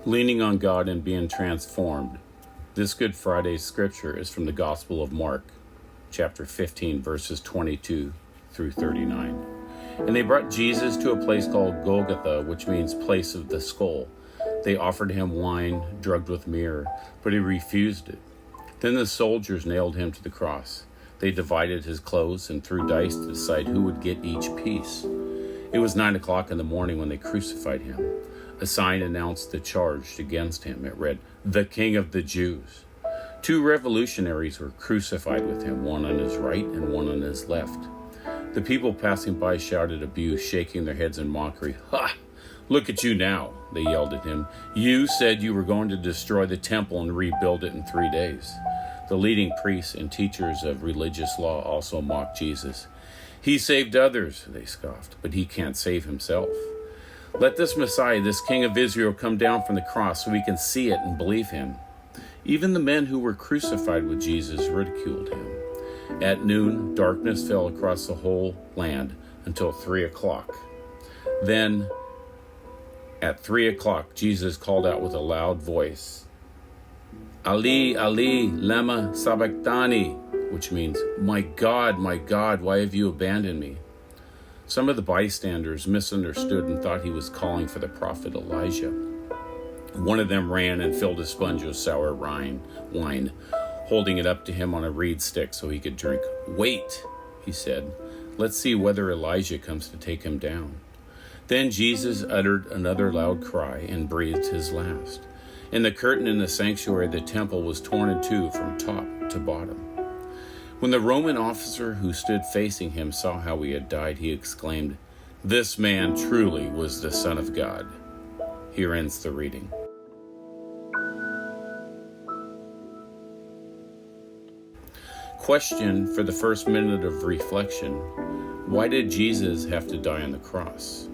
leaning on God and being transformed. This Good Friday scripture is from the Gospel of Mark, chapter 15, verses 22 through 39. And they brought Jesus to a place called Golgotha, which means place of the skull. They offered him wine drugged with myrrh, but he refused it. Then the soldiers nailed him to the cross. They divided his clothes and threw dice to decide who would get each piece. It was 9 o'clock in the morning when they crucified him. A sign announced the charge against him. It read, "The King of the Jews." 2 revolutionaries were crucified with him, one on his right and one on his left. The people passing by shouted abuse, shaking their heads in mockery. "Ha! Look at you now," they yelled at him. "You said you were going to destroy the temple and rebuild it in 3 days." The leading priests and teachers of religious law also mocked Jesus. "He saved others," they scoffed, "but he can't save himself. Let this Messiah, this King of Israel, come down from the cross so we can see it and believe him." Even the men who were crucified with Jesus ridiculed him. At noon, darkness fell across the whole land until 3 o'clock. Then, at 3 o'clock, Jesus called out with a loud voice, "Ali, Ali, lema sabachthani," which means, my God, why have you abandoned me?" Some of the bystanders misunderstood and thought he was calling for the prophet Elijah. One of them ran and filled a sponge with sour wine, holding it up to him on a reed stick so he could drink. "Wait," he said, "let's see whether Elijah comes to take him down." Then Jesus uttered another loud cry and breathed his last. And the curtain in the sanctuary of the temple was torn in two from top to bottom. When the Roman officer who stood facing him saw how he had died, he exclaimed, "This man truly was the Son of God." Here ends the reading. Question for the first minute of reflection: why did Jesus have to die on the cross?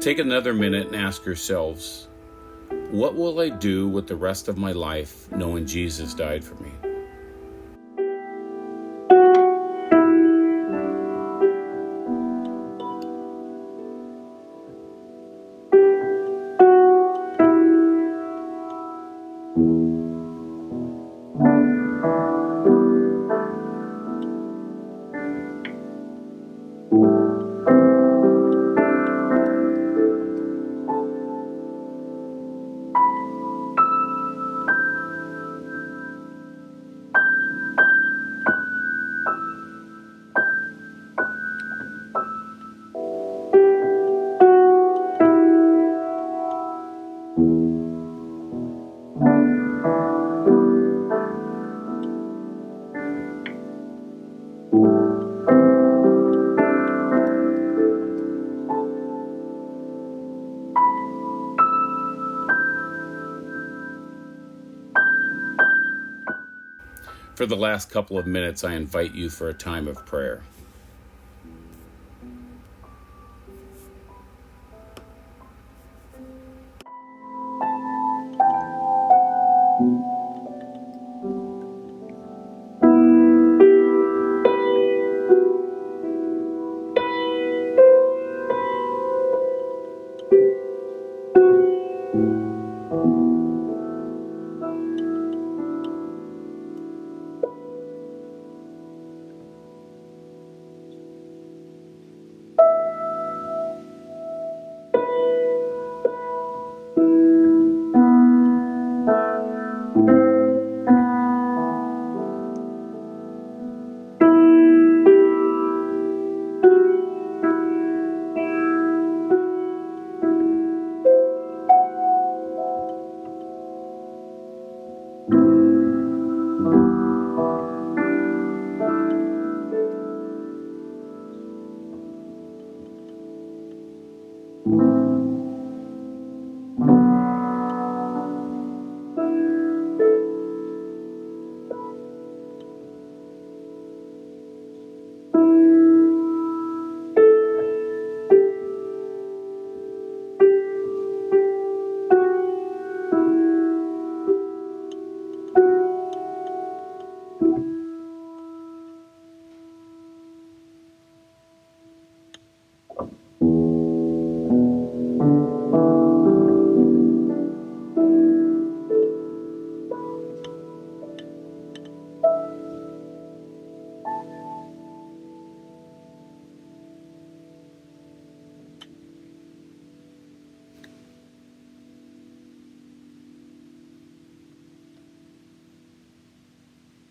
Take another minute and ask yourselves, what will I do with the rest of my life knowing Jesus died for me? For the last couple of minutes, I invite you for a time of prayer.